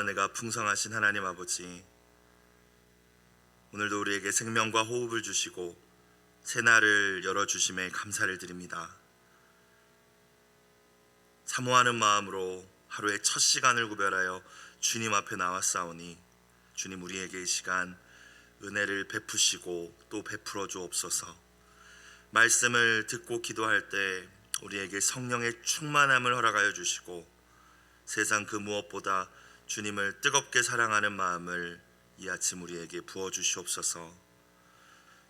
은혜가 풍성하신 하나님 아버지, 오늘도 우리에게 생명과 호흡을 주시고 새날을 열어주심에 감사를 드립니다. 사모하는 마음으로 하루의 첫 시간을 구별하여 주님 앞에 나왔사오니 주님, 우리에게 이 시간 은혜를 베푸시고 또 베풀어 주옵소서. 말씀을 듣고 기도할 때 우리에게 성령의 충만함을 허락하여 주시고 세상 그 무엇보다 주님을 뜨겁게 사랑하는 마음을 이 아침 우리에게 부어 주시옵소서.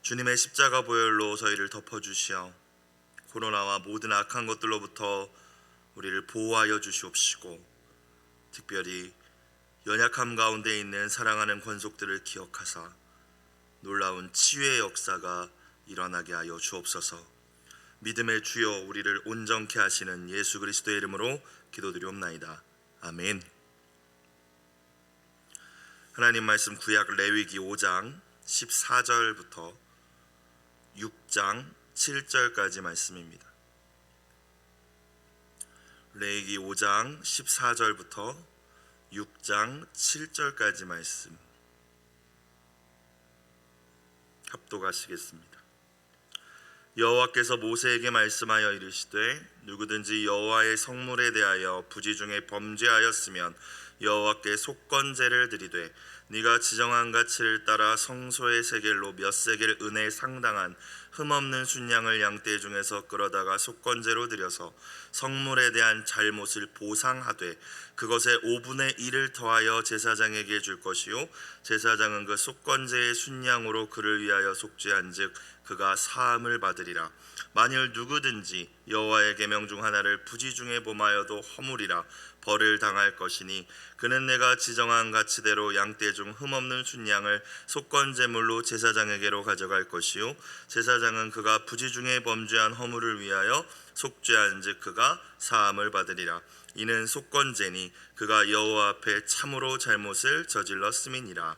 주님의 십자가 보혈로 저희를 덮어주시어 코로나와 모든 악한 것들로부터 우리를 보호하여 주시옵시고, 특별히 연약함 가운데 있는 사랑하는 권속들을 기억하사 놀라운 치유의 역사가 일어나게 하여 주옵소서. 믿음의 주여, 우리를 온전케 하시는 예수 그리스도의 이름으로 기도드리옵나이다. 아멘. 하나님 말씀 구약 레위기 5장 14절부터 6장 7절까지 말씀입니다. 레위기 5장 14절부터 6장 7절까지 말씀 합독하시겠습니다. 여호와께서 모세에게 말씀하여 이르시되, 누구든지 여호와의 성물에 대하여 부지 중에 범죄하였으면 여호와께 속건제를 드리되, 네가 지정한 가치를 따라 성소의 세겔로 몇 세겔 은에 상당한 흠없는 순양을 양떼 중에서 끌어다가 속건제로 드려서 성물에 대한 잘못을 보상하되 그것의 5분의 1을 더하여 제사장에게 줄 것이요, 제사장은 그 속건제의 순양으로 그를 위하여 속죄한즉 그가 사함을 받으리라. 만일 누구든지 여호와의 계명 중 하나를 부지 중에 범하여도 허물이라 벌을 당할 것이니, 그는 내가 지정한 가치대로 양떼 중 흠없는 순양을 속건제물로 제사장에게로 가져갈 것이요, 제사장은 그가 부지 중에 범죄한 허물을 위하여 속죄한즉 그가 사함을 받으리라. 이는 속건제니 그가 여호와 앞에 참으로 잘못을 저질렀음이니라.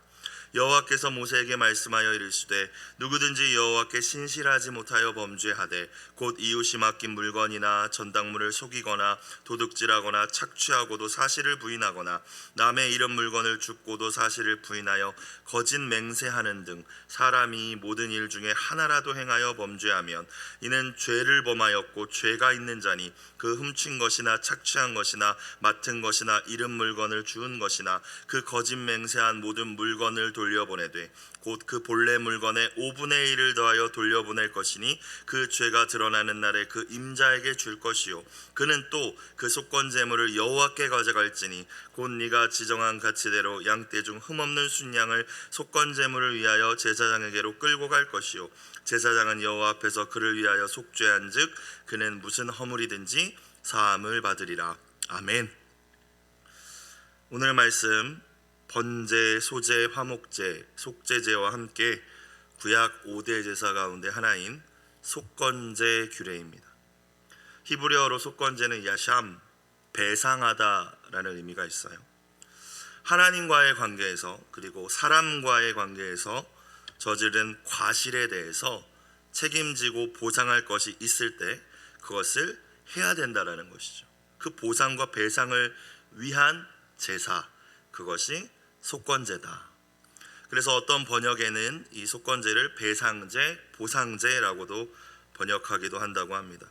여호와께서 모세에게 말씀하여 이르시되, 누구든지 여호와께 신실하지 못하여 범죄하되 곧 이웃이 맡긴 물건이나 전당물을 속이거나 도둑질하거나 착취하고도 사실을 부인하거나 남의 잃은 물건을 줍고도 사실을 부인하여 거짓 맹세하는 등 사람이 모든 일 중에 하나라도 행하여 범죄하면 이는 죄를 범하였고 죄가 있는 자니, 그 훔친 것이나 착취한 것이나 맡은 것이나 잃은 물건을 주운 것이나 그 거짓 맹세한 모든 물건을 돌려보내되 곧 그 본래 물건의 5분의 1을 더하여 돌려보낼 것이니, 그 죄가 드러나는 날에 그 임자에게 줄 것이요, 그는 또 그 속건제물을 여호와께 가져갈지니 곧 네가 지정한 가치대로 양떼 중 흠없는 순양을 속건제물을 위하여 제사장에게로 끌고 갈 것이요, 제사장은 여호와 앞에서 그를 위하여 속죄한즉 그는 무슨 허물이든지 사함을 받으리라. 아멘. 오늘 말씀 번제, 소제, 화목제, 속제제와 함께 구약 5대 제사 가운데 하나인 속건제 규례입니다. 히브리어로 속건제는 야샴, 배상하다라는 의미가 있어요. 하나님과의 관계에서 그리고 사람과의 관계에서 저지른 과실에 대해서 책임지고 보상할 것이 있을 때 그것을 해야 된다라는 것이죠. 그 보상과 배상을 위한 제사, 그것이 속건제다. 그래서 어떤 번역에는 이 속건제를 배상제, 보상제라고도 번역하기도 한다고 합니다.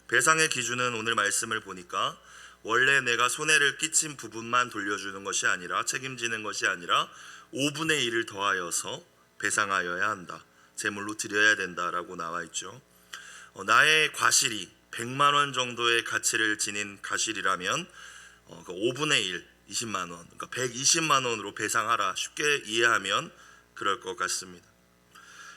배상의 기준은 오늘 말씀을 보니까 원래 내가 손해를 끼친 부분만 돌려주는 것이 아니라, 책임지는 것이 아니라 5분의 1을 더하여서 배상하여야 한다, 제물로 드려야 된다라고 나와 있죠. 나의 과실이 100만 원 정도의 가치를 지닌 과실이라면 그 5분의 1, 20만 원, 그러니까 120만 원으로 배상하라, 쉽게 이해하면 그럴 것 같습니다.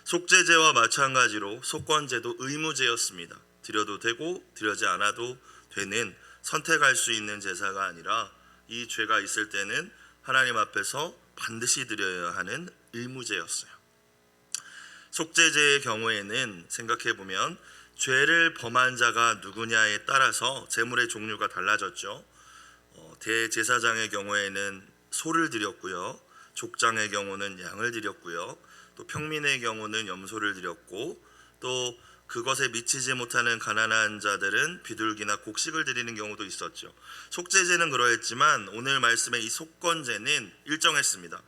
속제제와 마찬가지로 속건제도 의무제였습니다. 드려도 되고 드려지 않아도 되는, 선택할 수 있는 제사가 아니라 이 죄가 있을 때는 하나님 앞에서 반드시 드려야 하는 의무제였어요. 속제제의 경우에는 생각해보면 죄를 범한 자가 누구냐에 따라서 제물의 종류가 달라졌죠. 대제사장의 경우에는 소를 드렸고요, 족장의 경우는 양을 드렸고요, 또 평민의 경우는 염소를 드렸고, 또 그것에 미치지 못하는 가난한 자들은 비둘기나 곡식을 드리는 경우도 있었죠. 속죄제는 그러했지만 오늘 말씀의 이 속건제는 일정했습니다.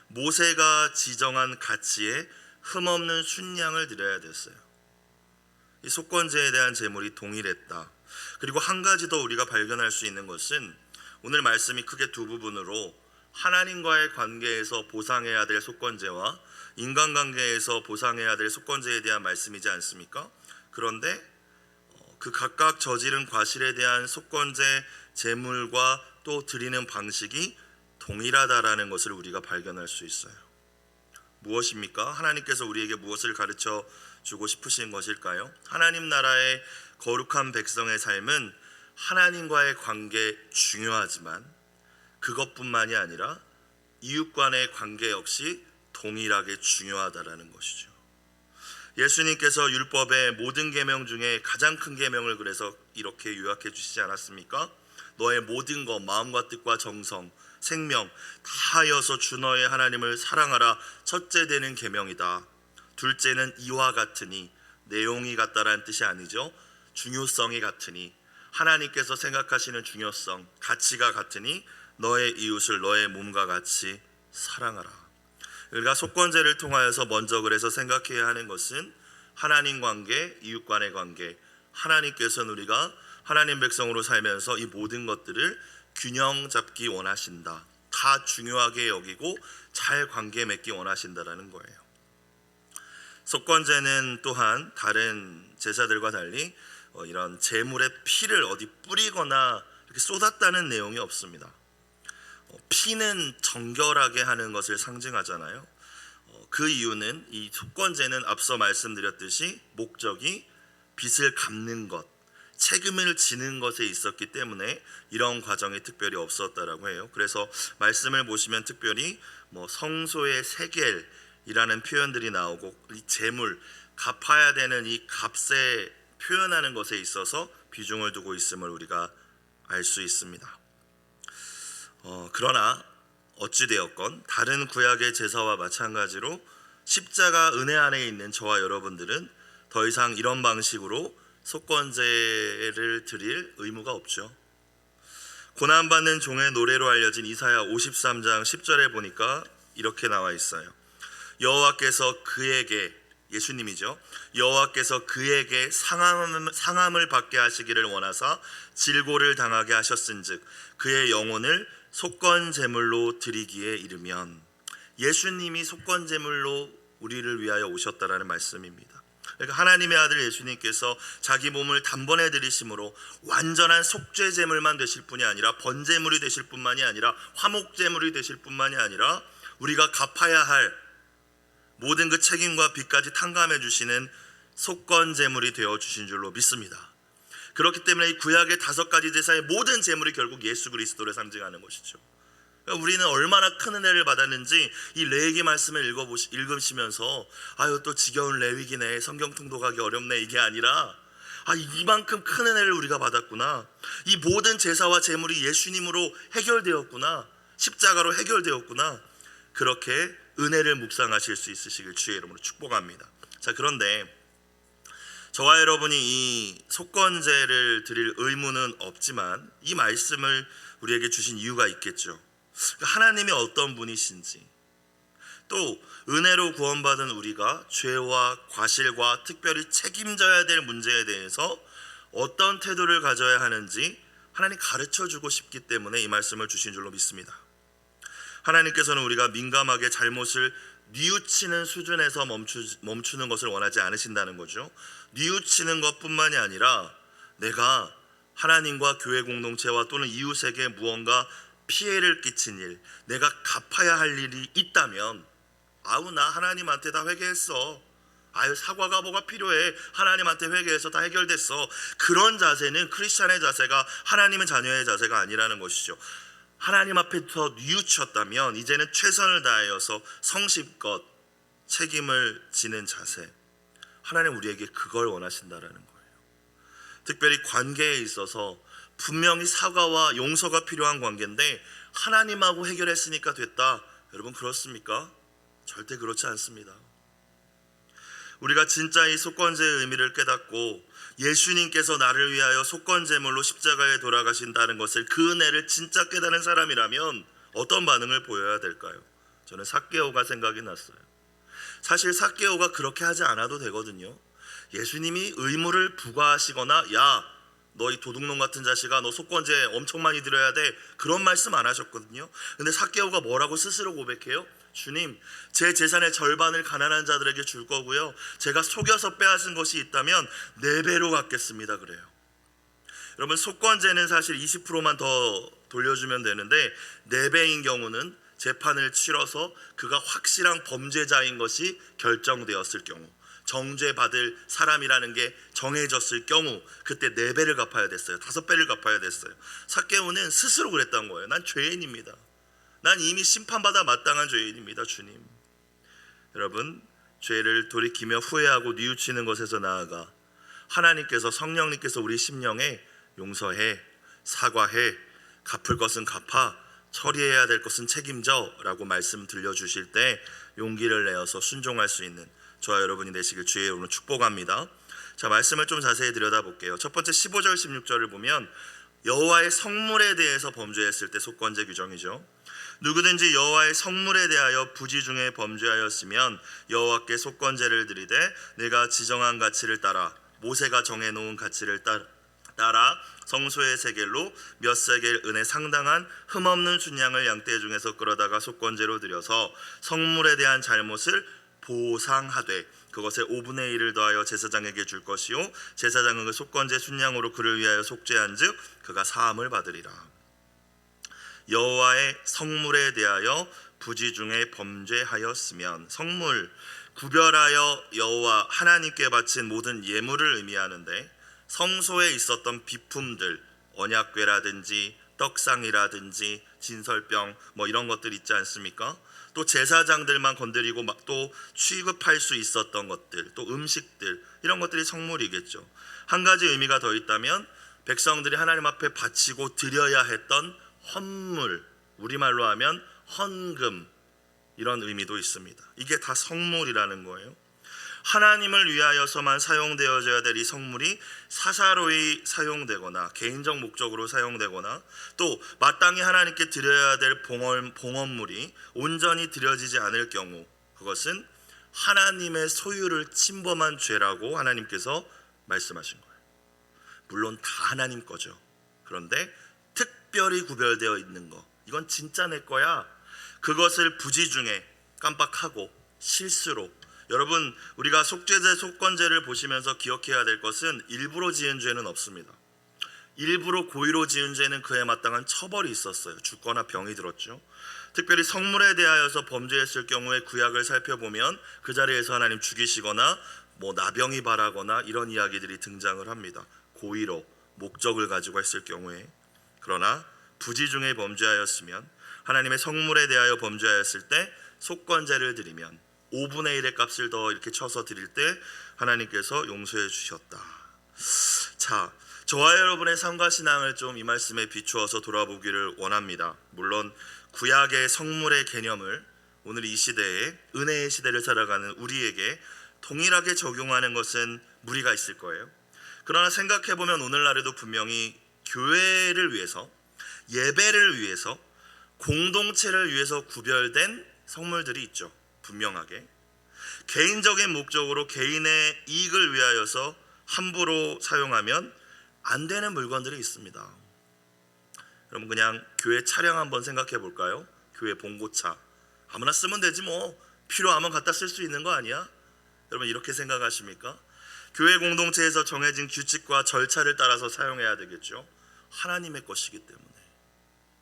모세가 지정한 가치에 흠없는 순양을 드려야 됐어요. 이 속건제에 대한 제물이 동일했다. 그리고 한 가지 더 우리가 발견할 수 있는 것은 오늘 말씀이 크게 두 부분으로 하나님과의 관계에서 보상해야 될 속건제와 인간관계에서 보상해야 될 속건제에 대한 말씀이지 않습니까? 그런데 그 각각 저지른 과실에 대한 속건제 제물과 또 드리는 방식이 동일하다라는 것을 우리가 발견할 수 있어요. 무엇입니까? 하나님께서 우리에게 무엇을 가르쳐 주고 싶으신 것일까요? 하나님 나라의 거룩한 백성의 삶은 하나님과의 관계 중요하지만 그것뿐만이 아니라 이웃 간의 관계 역시 동일하게 중요하다라는 것이죠. 예수님께서 율법의 모든 계명 중에 가장 큰 계명을 그래서 이렇게 요약해 주시지 않았습니까? 너의 모든 것, 마음과 뜻과 정성, 생명 다 하여서 주 너의 하나님을 사랑하라. 첫째 되는 계명이다. 둘째는 이와 같으니, 내용이 같다라는 뜻이 아니죠. 중요성이 같으니, 하나님께서 생각하시는 중요성, 가치가 같으니 너의 이웃을 너의 몸과 같이 사랑하라. 우리가 속건제를 통하여서 먼저 그래서 생각해야 하는 것은 하나님 관계, 이웃 간의 관계. 하나님께서는 우리가 하나님 백성으로 살면서 이 모든 것들을 균형 잡기 원하신다. 다 중요하게 여기고 잘 관계 맺기 원하신다라는 거예요. 속건제는 또한 다른 제사들과 달리 이런 제물의 피를 어디 뿌리거나 이렇게 쏟았다는 내용이 없습니다. 피는 정결하게 하는 것을 상징하잖아요. 그 이유는 이 속건제는 앞서 말씀드렸듯이 목적이 빚을 갚는 것, 책임을 지는 것에 있었기 때문에 이런 과정이 특별히 없었다라고 해요. 그래서 말씀을 보시면 특별히 성소의 세겔이라는 표현들이 나오고 이 재물, 갚아야 되는 이 값에 표현하는 것에 있어서 비중을 두고 있음을 우리가 알 수 있습니다. 그러나 어찌되었건 다른 구약의 제사와 마찬가지로 십자가 은혜 안에 있는 저와 여러분들은 더 이상 이런 방식으로 속건제를 드릴 의무가 없죠. 고난받는 종의 노래로 알려진 이사야 53장 10절에 보니까 이렇게 나와 있어요. 여호와께서 그에게, 예수님이죠, 여호와께서 그에게 상함을 받게 하시기를 원하사 질고를 당하게 하셨은즉 그의 영혼을 속건제물로 드리기에 이르면, 예수님이 속건제물로 우리를 위하여 오셨다라는 말씀입니다. 그러니까 하나님의 아들 예수님께서 자기 몸을 단번에 드리심으로 완전한 속죄제물만 되실 뿐이 아니라 번제물이 되실 뿐만이 아니라 화목제물이 되실 뿐만이 아니라 우리가 갚아야 할 모든 그 책임과 빚까지 탕감해 주시는 속건제물이 되어 주신 줄로 믿습니다. 그렇기 때문에 이 구약의 5가지 제사의 모든 제물이 결국 예수 그리스도를 상징하는 것이죠. 그러니까 우리는 얼마나 큰 은혜를 받았는지 이 레위기 말씀을 읽으시면서 아유 또 지겨운 레위기네, 성경 통독하기 어렵네, 이게 아니라 이만큼 큰 은혜를 우리가 받았구나, 이 모든 제사와 제물이 예수님으로 해결되었구나, 십자가로 해결되었구나, 그렇게 은혜를 묵상하실 수 있으시길 주의 이름으로 축복합니다. 자, 그런데 저와 여러분이 이 속건제를 드릴 의무는 없지만 이 말씀을 우리에게 주신 이유가 있겠죠. 하나님이 어떤 분이신지, 또 은혜로 구원받은 우리가 죄와 과실과 특별히 책임져야 될 문제에 대해서 어떤 태도를 가져야 하는지 하나님 가르쳐주고 싶기 때문에 이 말씀을 주신 줄로 믿습니다. 하나님께서는 우리가 민감하게 잘못을 뉘우치는 수준에서 멈추는 것을 원하지 않으신다는 거죠. 뉘우치는 것뿐만이 아니라 내가 하나님과 교회 공동체와 또는 이웃에게 무언가 피해를 끼친 일, 내가 갚아야 할 일이 있다면 나 하나님한테 다 회개했어, 사과가 뭐가 필요해, 하나님한테 회개해서 다 해결됐어, 그런 자세는 크리스찬의 자세가, 하나님의 자녀의 자세가 아니라는 것이죠. 하나님 앞에서 뉘우쳤다면 이제는 최선을 다하여서 성심껏 책임을 지는 자세, 하나님 우리에게 그걸 원하신다라는 거예요. 특별히 관계에 있어서 분명히 사과와 용서가 필요한 관계인데 하나님하고 해결했으니까 됐다, 여러분 그렇습니까? 절대 그렇지 않습니다. 우리가 진짜 이 속건제의 의미를 깨닫고 예수님께서 나를 위하여 속건제물로 십자가에 돌아가신다는 것을, 그 은혜를 진짜 깨닫는 사람이라면 어떤 반응을 보여야 될까요? 저는 삭개오가 생각이 났어요. 사실 삭개오가 그렇게 하지 않아도 되거든요. 예수님이 의무를 부과하시거나 야, 너 이 도둑놈 같은 자식아, 너 속건제 엄청 많이 드려야 돼, 그런 말씀 안 하셨거든요. 근데 삭개오가 뭐라고 스스로 고백해요? 주님, 제 재산의 절반을 가난한 자들에게 줄 거고요, 제가 속여서 빼앗은 것이 있다면 4배로 갚겠습니다 그래요. 여러분, 속건제는 사실 20%만 더 돌려주면 되는데 4배인 경우는 재판을 치러서 그가 확실한 범죄자인 것이 결정되었을 경우, 정죄받을 사람이라는 게 정해졌을 경우, 그때 4배를 갚아야 됐어요. 5배를 갚아야 됐어요. 삭개오는 스스로 그랬던 거예요. 난 죄인입니다. 난 이미 심판받아 마땅한 죄인입니다 주님. 여러분, 죄를 돌이키며 후회하고 뉘우치는 것에서 나아가 하나님께서, 성령님께서 우리 심령에 용서해, 사과해, 갚을 것은 갚아, 처리해야 될 것은 책임져 라고 말씀 들려주실 때 용기를 내어서 순종할 수 있는 저와 여러분이 되시길 주의 이름으로 축복합니다. 자, 말씀을 좀 자세히 들여다볼게요. 첫 번째 15절 16절을 보면 여호와의 성물에 대해서 범죄했을 때 속건제 규정이죠. 누구든지 여호와의 성물에 대하여 부지 중에 범죄하였으면 여호와께 속건제를 드리되 내가 지정한 가치를 따라, 모세가 정해놓은 가치를 따라 성소의 세겔로 몇 세겔 은에 상당한 흠없는 순양을 양떼 중에서 끌어다가 속건제로 드려서 성물에 대한 잘못을 보상하되 그것의 5분의 1을 더하여 제사장에게 줄 것이요, 제사장은 그 속건제 순양으로 그를 위하여 속죄한즉 그가 사함을 받으리라. 여호와의 성물에 대하여 부지 중에 범죄하였으면, 성물, 구별하여 여호와 하나님께 바친 모든 예물을 의미하는데 성소에 있었던 비품들, 언약궤라든지 떡상이라든지 진설병 이런 것들 있지 않습니까? 또 제사장들만 건드리고 막 또 취급할 수 있었던 것들, 또 음식들, 이런 것들이 성물이겠죠. 한 가지 의미가 더 있다면 백성들이 하나님 앞에 바치고 드려야 했던 헌물, 우리말로 하면 헌금, 이런 의미도 있습니다. 이게 다 성물이라는 거예요. 하나님을 위하여서만 사용되어져야 될 이 성물이 사사로이 사용되거나 개인적 목적으로 사용되거나 또 마땅히 하나님께 드려야 될 봉헌물이 온전히 드려지지 않을 경우, 그것은 하나님의 소유를 침범한 죄라고 하나님께서 말씀하신 거예요. 물론 다 하나님 거죠. 그런데 특별히 구별되어 있는 거, 이건 진짜 내 거야, 그것을 부지 중에 깜빡하고 실수로, 여러분, 우리가 속죄제, 속건제를 보시면서 기억해야 될 것은 일부러 지은 죄는 없습니다. 일부러 고의로 지은 죄는 그에 마땅한 처벌이 있었어요. 죽거나 병이 들었죠. 특별히 성물에 대하여서 범죄했을 경우에 구약을 살펴보면 그 자리에서 하나님 죽이시거나 나병이 바라거나 이런 이야기들이 등장을 합니다. 고의로 목적을 가지고 했을 경우에. 그러나 부지 중에 범죄하였으면, 하나님의 성물에 대하여 범죄하였을 때 속건제를 드리면 5분의 1의 값을 더 이렇게 쳐서 드릴 때 하나님께서 용서해 주셨다. 자, 저와 여러분의 삶과 신앙을 좀 이 말씀에 비추어서 돌아보기를 원합니다. 물론 구약의 성물의 개념을 오늘 이 시대에, 은혜의 시대를 살아가는 우리에게 동일하게 적용하는 것은 무리가 있을 거예요. 그러나 생각해보면 오늘날에도 분명히 교회를 위해서, 예배를 위해서, 공동체를 위해서 구별된 성물들이 있죠. 분명하게 개인적인 목적으로 개인의 이익을 위하여서 함부로 사용하면 안 되는 물건들이 있습니다. 여러분, 그냥 교회 차량 한번 생각해 볼까요? 교회 봉고차 아무나 쓰면 되지, 필요하면 갖다 쓸 수 있는 거 아니야? 여러분, 이렇게 생각하십니까? 교회 공동체에서 정해진 규칙과 절차를 따라서 사용해야 되겠죠. 하나님의 것이기 때문에.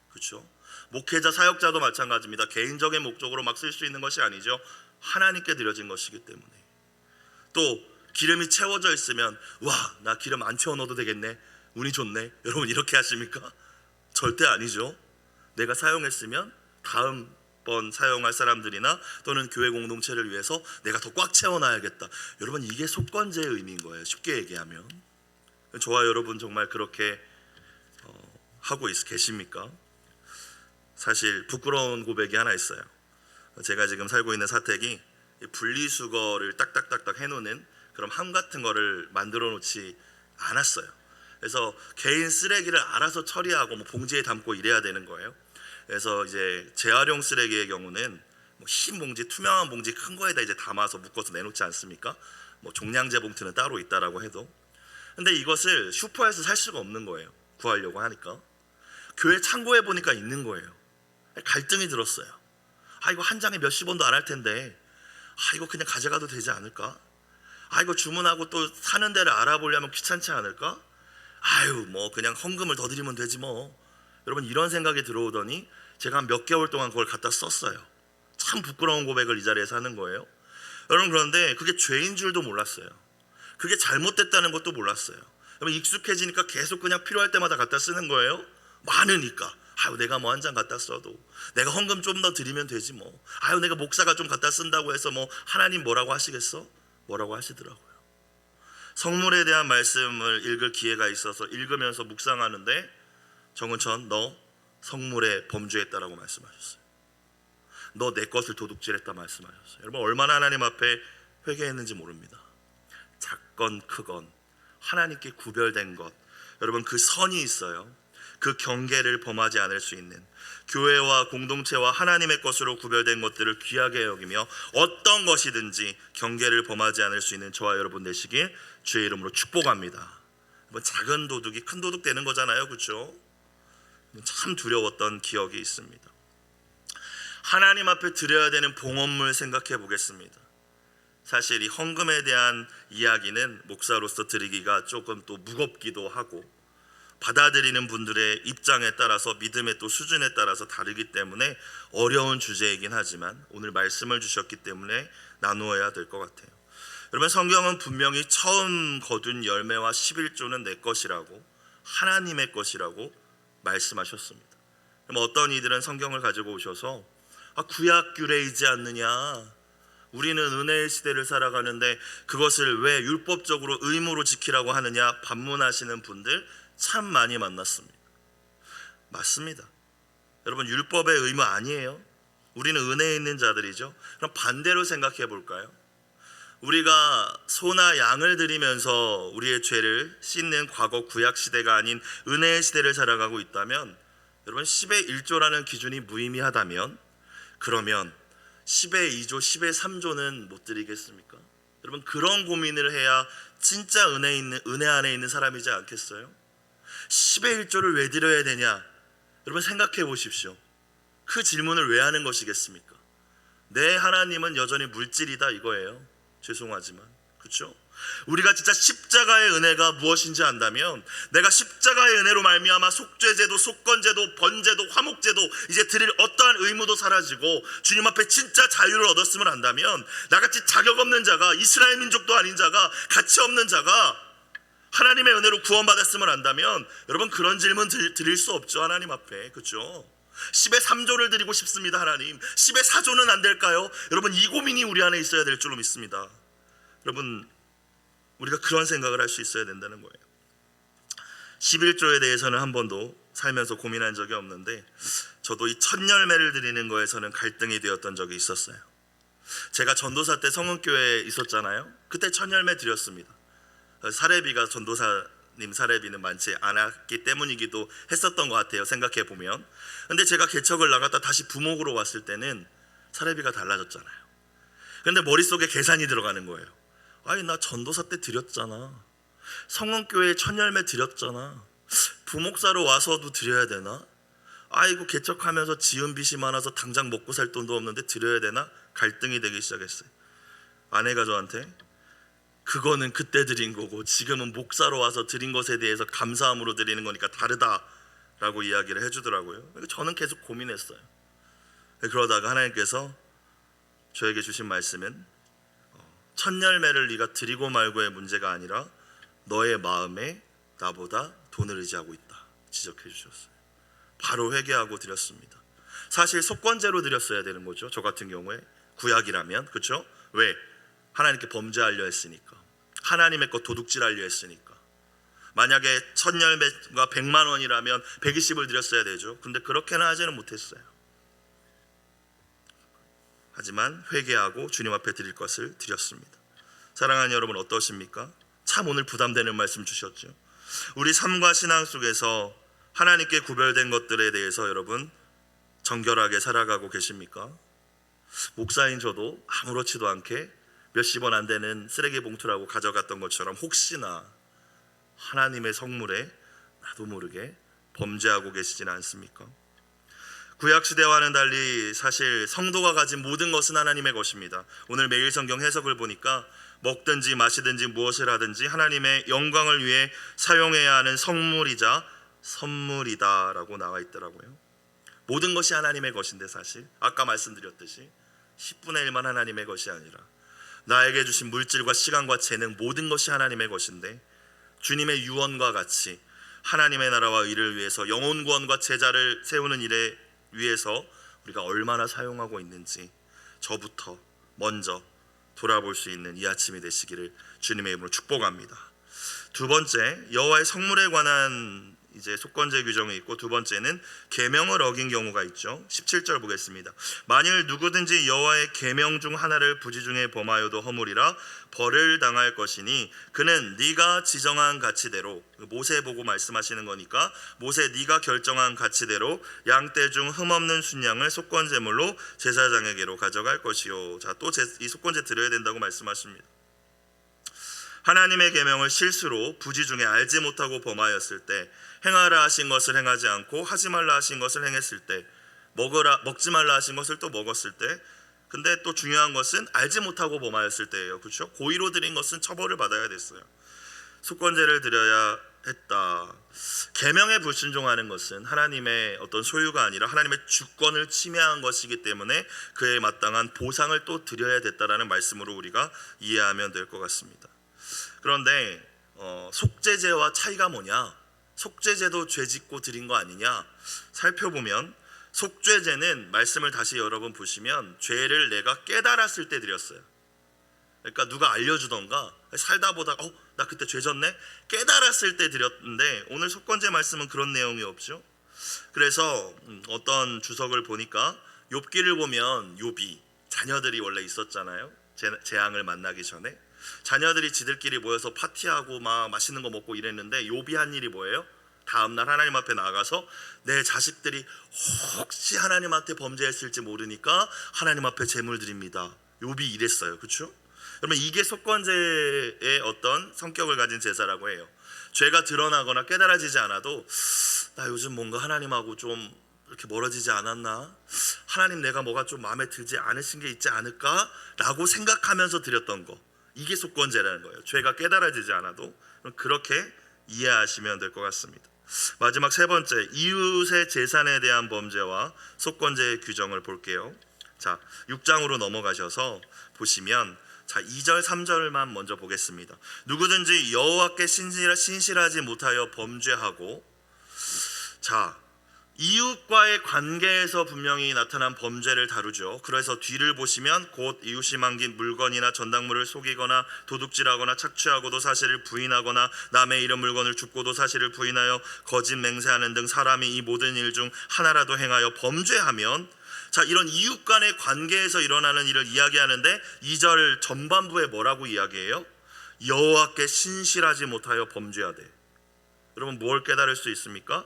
그렇죠? 목회자, 사역자도 마찬가지입니다. 개인적인 목적으로 막 쓸 수 있는 것이 아니죠. 하나님께 드려진 것이기 때문에. 또 기름이 채워져 있으면 와, 나 기름 안 채워 넣어도 되겠네, 운이 좋네, 여러분 이렇게 하십니까? 절대 아니죠. 내가 사용했으면 다음번 사용할 사람들이나 또는 교회 공동체를 위해서 내가 더 꽉 채워놔야겠다. 여러분, 이게 속건제의 의미인 거예요. 쉽게 얘기하면. 저와 여러분 정말 그렇게 하고 계십니까? 사실 부끄러운 고백이 하나 있어요. 제가 지금 살고 있는 사택이 이 분리수거를 딱딱딱딱 해놓는 그런 함 같은 거를 만들어 놓지 않았어요. 그래서 개인 쓰레기를 알아서 처리하고 뭐 봉지에 담고 이래야 되는 거예요. 그래서 이제 재활용 쓰레기의 경우는 뭐 흰 봉지, 투명한 봉지 큰 거에다 이제 담아서 묶어서 내놓지 않습니까? 뭐 종량제 봉투는 따로 있다라고 해도. 근데 이것을 슈퍼에서 살 수가 없는 거예요. 구하려고 하니까. 교회 창고에 보니까 있는 거예요. 갈등이 들었어요. 이거 한 장에 몇십 원도 안 할 텐데 이거 그냥 가져가도 되지 않을까? 이거 주문하고 또 사는 데를 알아보려면 귀찮지 않을까? 뭐 그냥 헌금을 더 드리면 되지 뭐. 여러분 이런 생각이 들어오더니 제가 한 몇 개월 동안 그걸 갖다 썼어요. 참 부끄러운 고백을 이 자리에서 하는 거예요. 여러분 그런데 그게 죄인 줄도 몰랐어요. 그게 잘못됐다는 것도 몰랐어요. 여러분 익숙해지니까 계속 그냥 필요할 때마다 갖다 쓰는 거예요. 많으니까. 내가 뭐 한 장 갖다 써도 내가 헌금 좀 더 드리면 되지 뭐. 내가 목사가 좀 갖다 쓴다고 해서 뭐 하나님 뭐라고 하시겠어? 뭐라고 하시더라고요. 성물에 대한 말씀을 읽을 기회가 있어서 읽으면서 묵상하는데 정은천 너 성물에 범죄했다라고 말씀하셨어요. 너 내 것을 도둑질했다 말씀하셨어요. 여러분 얼마나 하나님 앞에 회개했는지 모릅니다. 작건 크건 하나님께 구별된 것, 여러분 그 선이 있어요. 그 경계를 범하지 않을 수 있는, 교회와 공동체와 하나님의 것으로 구별된 것들을 귀하게 여기며 어떤 것이든지 경계를 범하지 않을 수 있는 저와 여러분 되시길 주의 이름으로 축복합니다. 작은 도둑이 큰 도둑 되는 거잖아요, 그렇죠? 참 두려웠던 기억이 있습니다. 하나님 앞에 드려야 되는 봉헌물 생각해 보겠습니다. 사실 이 헌금에 대한 이야기는 목사로서 드리기가 조금 또 무겁기도 하고 받아들이는 분들의 입장에 따라서 믿음의 또 수준에 따라서 다르기 때문에 어려운 주제이긴 하지만 오늘 말씀을 주셨기 때문에 나누어야 될 것 같아요. 여러분 성경은 분명히 처음 거둔 열매와 11조는 내 것이라고, 하나님의 것이라고 말씀하셨습니다. 그럼 어떤 이들은 성경을 가지고 오셔서 구약 규례이지 않느냐, 우리는 은혜의 시대를 살아가는데 그것을 왜 율법적으로 의무로 지키라고 하느냐 반문하시는 분들 참 많이 만났습니다. 맞습니다. 여러분 율법의 의무 아니에요. 우리는 은혜에 있는 자들이죠. 그럼 반대로 생각해 볼까요? 우리가 소나 양을 드리면서 우리의 죄를 씻는 과거 구약 시대가 아닌 은혜의 시대를 살아가고 있다면, 여러분 10의 1조라는 기준이 무의미하다면 그러면 10의 2조, 10의 3조는 못 드리겠습니까? 여러분 그런 고민을 해야 진짜 은혜 안에 있는 사람이지 않겠어요? 10의 1조를 왜 드려야 되냐? 여러분 생각해 보십시오. 그 질문을 왜 하는 것이겠습니까? 내 하나님은 여전히 물질이다 이거예요. 죄송하지만 그렇죠? 우리가 진짜 십자가의 은혜가 무엇인지 안다면, 내가 십자가의 은혜로 말미암아 속죄제도, 속건제도, 번제도, 화목제도 이제 드릴 어떠한 의무도 사라지고 주님 앞에 진짜 자유를 얻었음을 안다면, 나같이 자격 없는 자가, 이스라엘 민족도 아닌 자가, 가치 없는 자가 하나님의 은혜로 구원받았음을 안다면, 여러분 그런 질문 드릴 수 없죠. 하나님 앞에. 그렇죠? 10의 3조를 드리고 싶습니다. 하나님 10의 4조는 안 될까요? 여러분 이 고민이 우리 안에 있어야 될 줄로 믿습니다. 여러분 우리가 그런 생각을 할 수 있어야 된다는 거예요. 11조에 대해서는 한 번도 살면서 고민한 적이 없는데, 저도 이 첫 열매를 드리는 거에서는 갈등이 되었던 적이 있었어요. 제가 전도사 때 성은교회에 있었잖아요. 그때 첫 열매 드렸습니다. 사례비가 전도사님 사례비는 많지 않았기 때문이기도 했었던 것 같아요, 생각해 보면. 근데 제가 개척을 나갔다 다시 부목으로 왔을 때는 사례비가 달라졌잖아요. 근데 머릿속에 계산이 들어가는 거예요. 나 전도사 때 드렸잖아. 성원교회에 첫 열매 드렸잖아. 부목사로 와서도 드려야 되나? 이거 개척하면서 지은 빚이 많아서 당장 먹고 살 돈도 없는데 드려야 되나? 갈등이 되기 시작했어요. 아내가 저한테 그거는 그때 드린 거고 지금은 목사로 와서 드린 것에 대해서 감사함으로 드리는 거니까 다르다라고 이야기를 해주더라고요. 저는 계속 고민했어요. 그러다가 하나님께서 저에게 주신 말씀은 첫 열매를 네가 드리고 말고의 문제가 아니라 너의 마음에 나보다 돈을 의지하고 있다 지적해 주셨어요. 바로 회개하고 드렸습니다. 사실 속건제로 드렸어야 되는 거죠. 저 같은 경우에 구약이라면. 그렇죠? 왜? 하나님께 범죄하려 했으니까, 하나님의 것 도둑질하려 했으니까. 만약에 첫 열매가 100만 원이라면 120을 드렸어야 되죠. 근데 그렇게는 하지는 못했어요. 하지만 회개하고 주님 앞에 드릴 것을 드렸습니다. 사랑하는 여러분, 어떠십니까? 참 오늘 부담되는 말씀 주셨죠. 우리 삶과 신앙 속에서 하나님께 구별된 것들에 대해서 여러분 정결하게 살아가고 계십니까? 목사인 저도 아무렇지도 않게 몇십 원 안 되는 쓰레기 봉투라고 가져갔던 것처럼 혹시나 하나님의 성물에 나도 모르게 범죄하고 계시지는 않습니까? 구약시대와는 달리 사실 성도가 가진 모든 것은 하나님의 것입니다. 오늘 매일 성경 해석을 보니까 먹든지 마시든지 무엇을 하든지 하나님의 영광을 위해 사용해야 하는 성물이자 선물이다 라고 나와 있더라고요. 모든 것이 하나님의 것인데 사실 아까 말씀드렸듯이 10분의 1만 하나님의 것이 아니라 나에게 주신 물질과 시간과 재능 모든 것이 하나님의 것인데 주님의 유언과 같이 하나님의 나라와 의를 위해서 영혼 구원과 제자를 세우는 일에 위해서 우리가 얼마나 사용하고 있는지 저부터 먼저 돌아볼 수 있는 이 아침이 되시기를 주님의 이름으로 축복합니다. 두 번째, 여호와의 성물에 관한 이제 속건제 규정이 있고, 두 번째는 계명을 어긴 경우가 있죠. 17절 보겠습니다. 만일 누구든지 여호와의 계명 중 하나를 부지 중에 범하여도 허물이라 벌을 당할 것이니 그는 네가 지정한 가치대로, 모세 보고 말씀하시는 거니까 모세 네가 결정한 가치대로 양떼 중 흠없는 순양을 속건제물로 제사장에게로 가져갈 것이요. 자, 또 이 속건제 드려야 된다고 말씀하십니다. 하나님의 계명을 실수로 부지 중에 알지 못하고 범하였을 때, 행하라 하신 것을 행하지 않고 하지 말라 하신 것을 행했을 때, 먹지 말라 하신 것을 또 먹었을 때, 근데 또 중요한 것은 알지 못하고 범하였을 때예요. 그렇죠? 고의로 드린 것은 처벌을 받아야 됐어요. 속건제를 드려야 했다. 계명에 불순종하는 것은 하나님의 어떤 소유가 아니라 하나님의 주권을 침해한 것이기 때문에 그에 마땅한 보상을 또 드려야 됐다라는 말씀으로 우리가 이해하면 될 것 같습니다. 그런데 속죄제와 차이가 뭐냐? 속죄제도 죄짓고 드린 거 아니냐? 살펴보면 속죄제는 말씀을 다시 여러분 보시면 죄를 내가 깨달았을 때 드렸어요. 그러니까 누가 알려주던가 살다 보다가 나 그때 죄 졌네? 깨달았을 때 드렸는데 오늘 속건제 말씀은 그런 내용이 없죠. 그래서 어떤 주석을 보니까 욥기를 보면 욥이 자녀들이 원래 있었잖아요. 재앙을 만나기 전에 자녀들이 지들끼리 모여서 파티하고 막 맛있는 거 먹고 이랬는데 욥이 한 일이 뭐예요? 다음날 하나님 앞에 나가서 내 자식들이 혹시 하나님한테 범죄했을지 모르니까 하나님 앞에 제물 드립니다. 욥이 이랬어요. 그렇죠? 그러면 이게 속건제의 어떤 성격을 가진 제사라고 해요. 죄가 드러나거나 깨달아지지 않아도 나 요즘 뭔가 하나님하고 좀 이렇게 멀어지지 않았나? 하나님 내가 뭐가 좀 마음에 들지 않으신 게 있지 않을까? 라고 생각하면서 드렸던 거, 이게 속건제라는 거예요. 죄가 깨달아지지 않아도. 그렇게 이해하시면 될 것 같습니다. 마지막 세 번째, 이웃의 재산에 대한 범죄와 속건제의 규정을 볼게요. 자, 6장으로 넘어가셔서 보시면 자 2절 3절만 먼저 보겠습니다. 누구든지 여호와께 신실하지 못하여 범죄하고, 자 이웃과의 관계에서 분명히 나타난 범죄를 다루죠. 그래서 뒤를 보시면 곧 이웃이 만긴 물건이나 전당물을 속이거나 도둑질하거나 착취하고도 사실을 부인하거나 남의 잃은 물건을 줍고도 사실을 부인하여 거짓 맹세하는 등 사람이 이 모든 일 중 하나라도 행하여 범죄하면, 자 이런 이웃 간의 관계에서 일어나는 일을 이야기하는데 2절 전반부에 뭐라고 이야기해요? 여호와께 신실하지 못하여 범죄하되. 여러분 뭘 깨달을 수 있습니까?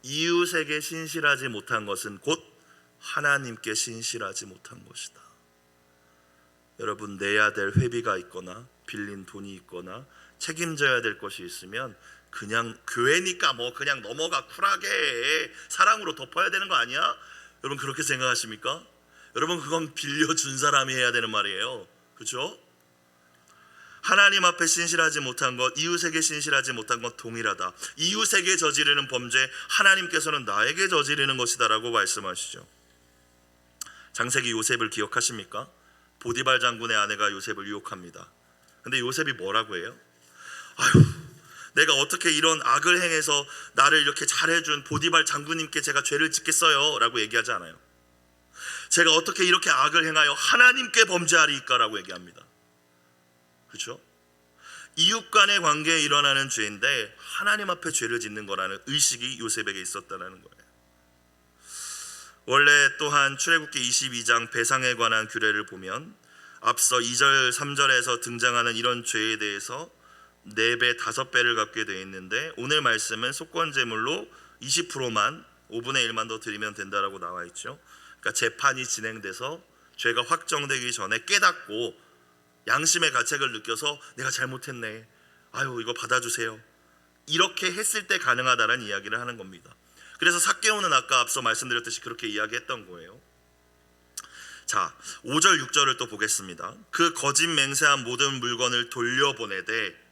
이웃에게 신실하지 못한 것은 곧 하나님께 신실하지 못한 것이다. 여러분 내야 될 회비가 있거나 빌린 돈이 있거나 책임져야 될 것이 있으면 그냥 교회니까 뭐 그냥 넘어가 쿨하게 사랑으로 덮어야 되는 거 아니야? 여러분 그렇게 생각하십니까? 여러분 그건 빌려준 사람이 해야 되는 말이에요. 그렇죠? 하나님 앞에 신실하지 못한 것, 이웃에게 신실하지 못한 것 동일하다. 이웃에게 저지르는 범죄, 하나님께서는 나에게 저지르는 것이다 라고 말씀하시죠. 장세기 요셉을 기억하십니까? 보디발 장군의 아내가 요셉을 유혹합니다. 근데 요셉이 뭐라고 해요? 아유, 내가 어떻게 이런 악을 행해서 나를 이렇게 잘해준 보디발 장군님께 제가 죄를 짓겠어요 라고 얘기하지 않아요. 제가 어떻게 이렇게 악을 행하여 하나님께 범죄하리까 라고 얘기합니다. 그렇죠? 이웃 간의 관계에 일어나는 죄인데 하나님 앞에 죄를 짓는 거라는 의식이 요셉에게 있었다는 거예요. 원래 또한 출애굽기 22장 배상에 관한 규례를 보면 앞서 2절 3절에서 등장하는 이런 죄에 대해서 4배 5배를 갚게 되어 있는데, 오늘 말씀은 속건제물로 20%만 5분의 1만 더 드리면 된다라고 나와 있죠. 그러니까 재판이 진행돼서 죄가 확정되기 전에 깨닫고 양심의 가책을 느껴서 내가 잘못했네, 아유 이거 받아주세요, 이렇게 했을 때 가능하다라는 이야기를 하는 겁니다. 그래서 삭개오는 아까 앞서 말씀드렸듯이 그렇게 이야기했던 거예요. 자, 5절 6절을 또 보겠습니다. 그 거짓 맹세한 모든 물건을 돌려보내되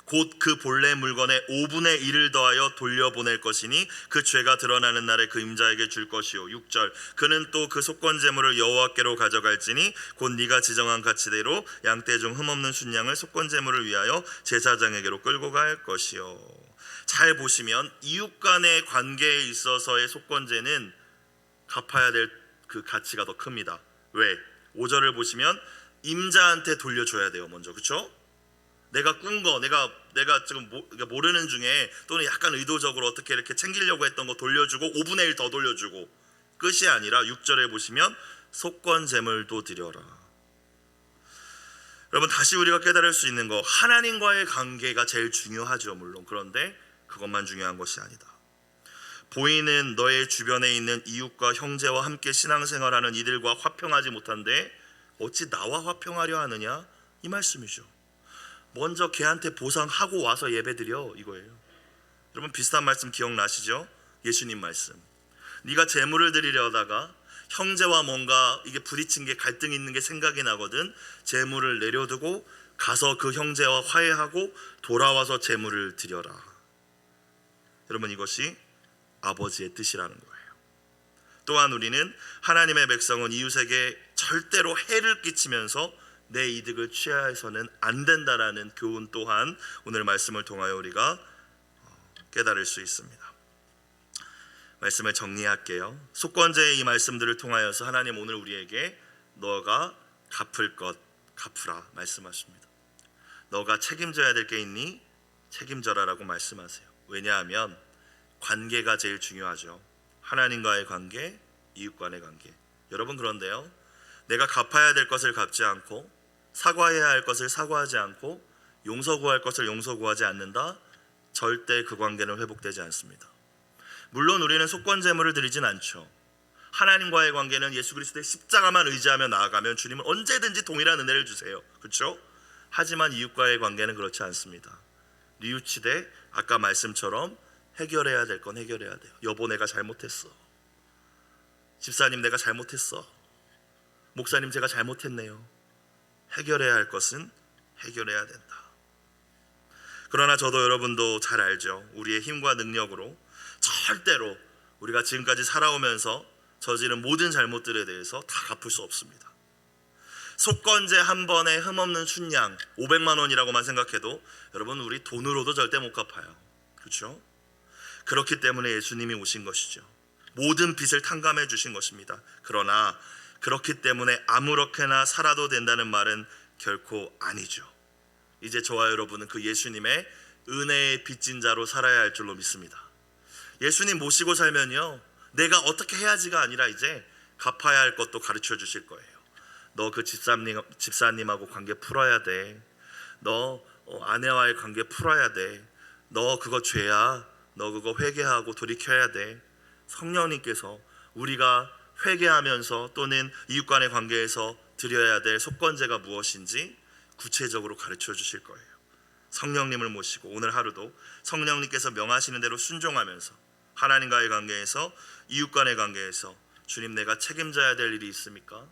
곧 그 본래 물건의 5분의 1을 더하여 돌려보낼 것이니 그 죄가 드러나는 날에 그 임자에게 줄 것이요. 6절, 그는 또 그 속건제물을 여호와께로 가져갈지니 곧 네가 지정한 가치대로 양떼 중 흠없는 순양을 속건제물을 위하여 제사장에게로 끌고 갈 것이요. 잘 보시면 이웃 간의 관계에 있어서의 속건제는 갚아야 될 그 가치가 더 큽니다. 왜? 5절을 보시면 임자한테 돌려줘야 돼요. 먼저, 그렇죠? 내가 꾼 거, 내가 지금 모르는 중에 또는 약간 의도적으로 어떻게 이렇게 챙기려고 했던 거 돌려주고 5분의 1 더 돌려주고, 끝이 아니라 6절에 보시면 속건제물도 드려라. 여러분, 다시 우리가 깨달을 수 있는 거, 하나님과의 관계가 제일 중요하죠. 물론 그런데 그것만 중요한 것이 아니다. 보이는 너의 주변에 있는 이웃과 형제와 함께 신앙생활하는 이들과 화평하지 못한데 어찌 나와 화평하려 하느냐, 이 말씀이죠. 먼저 걔한테 보상하고 와서 예배드려, 이거예요. 여러분, 비슷한 말씀 기억나시죠? 예수님 말씀. 네가 제물을 드리려다가 형제와 뭔가 이게 부딪힌 게, 갈등이 있는 게 생각이 나거든. 제물을 내려두고 가서 그 형제와 화해하고 돌아와서 제물을 드려라. 여러분, 이것이 아버지의 뜻이라는 거예요. 또한 우리는 하나님의 백성은 이웃에게 절대로 해를 끼치면서 내 이득을 취하해서는 안 된다라는 교훈 또한 오늘 말씀을 통하여 우리가 깨달을 수 있습니다. 말씀을 정리할게요. 속건제의 이 말씀들을 통하여서 하나님 오늘 우리에게 너가 갚을 것 갚으라 말씀하십니다. 너가 책임져야 될 게 있니? 책임져라라고 말씀하세요. 왜냐하면 관계가 제일 중요하죠. 하나님과의 관계, 이웃 간의 관계. 여러분, 그런데요, 내가 갚아야 될 것을 갚지 않고 사과해야 할 것을 사과하지 않고 용서 구할 것을 용서 구하지 않는다, 절대 그 관계는 회복되지 않습니다. 물론 우리는 속건제물을 드리진 않죠. 하나님과의 관계는 예수 그리스도의 십자가만 의지하며 나아가면 주님은 언제든지 동일한 은혜를 주세요. 그렇죠? 하지만 이웃과의 관계는 그렇지 않습니다. 뉘우치되 아까 말씀처럼 해결해야 될 건 해결해야 돼요. 여보, 내가 잘못했어. 집사님, 내가 잘못했어. 목사님, 제가 잘못했네요. 해결해야 할 것은 해결해야 된다. 그러나 저도 여러분도 잘 알죠. 우리의 힘과 능력으로 절대로 우리가 지금까지 살아오면서 저지른 모든 잘못들에 대해서 다 갚을 수 없습니다. 속건제 한 번에 흠없는 순양 500만 원이라고만 생각해도 여러분, 우리 돈으로도 절대 못 갚아요. 그렇죠? 그렇기 때문에 예수님이 오신 것이죠. 모든 빚을 탕감해 주신 것입니다. 그러나 그렇기 때문에 아무렇게나 살아도 된다는 말은 결코 아니죠. 이제 저와 여러분은 그 예수님의 은혜의 빚진 자로 살아야 할 줄로 믿습니다. 예수님 모시고 살면요, 내가 어떻게 해야지가 아니라 이제 갚아야 할 것도 가르쳐 주실 거예요. 너 그 집사님하고 관계 풀어야 돼. 너 아내와의 관계 풀어야 돼. 너 그거 죄야. 너 그거 회개하고 돌이켜야 돼. 성령님께서 우리가 회개하면서 또는 이웃 간의 관계에서 드려야 될 속건제가 무엇인지 구체적으로 가르쳐 주실 거예요. 성령님을 모시고 오늘 하루도 성령님께서 명하시는 대로 순종하면서 하나님과의 관계에서, 이웃 간의 관계에서 주님, 내가 책임져야 될 일이 있습니까?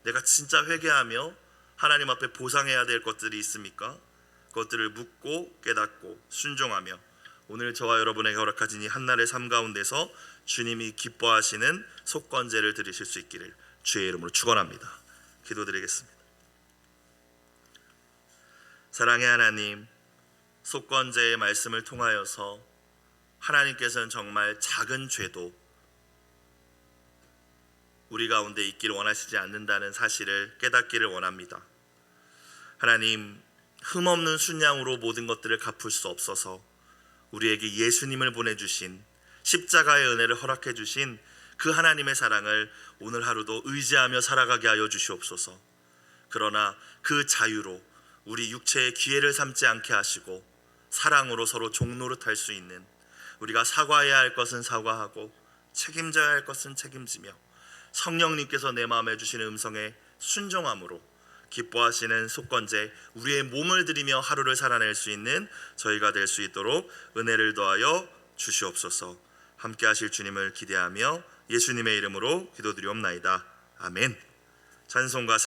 내가 진짜 회개하며 하나님 앞에 보상해야 될 것들이 있습니까? 그것들을 묻고 깨닫고 순종하며 오늘 저와 여러분에게 허락하신 이 한날의 삶 가운데서 주님이 기뻐하시는 속건제를 드리실 수 있기를 주의 이름으로 축원합니다. 기도드리겠습니다. 사랑의 하나님, 속건제의 말씀을 통하여서 하나님께서는 정말 작은 죄도 우리 가운데 있기를 원하시지 않는다는 사실을 깨닫기를 원합니다. 하나님, 흠없는 순양으로 모든 것들을 갚을 수 없어서 우리에게 예수님을 보내주신, 십자가의 은혜를 허락해 주신 그 하나님의 사랑을 오늘 하루도 의지하며 살아가게 하여 주시옵소서. 그러나 그 자유로 우리 육체의 기회를 삼지 않게 하시고 사랑으로 서로 종노릇할 수 있는, 우리가 사과해야 할 것은 사과하고 책임져야 할 것은 책임지며 성령님께서 내 마음에 주시는 음성에 순종함으로 기뻐하시는 속건제 우리의 몸을 들이며 하루를 살아낼 수 있는 저희가 될 수 있도록 은혜를 더하여 주시옵소서. 함께 하실 주님을 기대하며 예수님의 이름으로 기도드리옵나이다. 아멘. 찬송가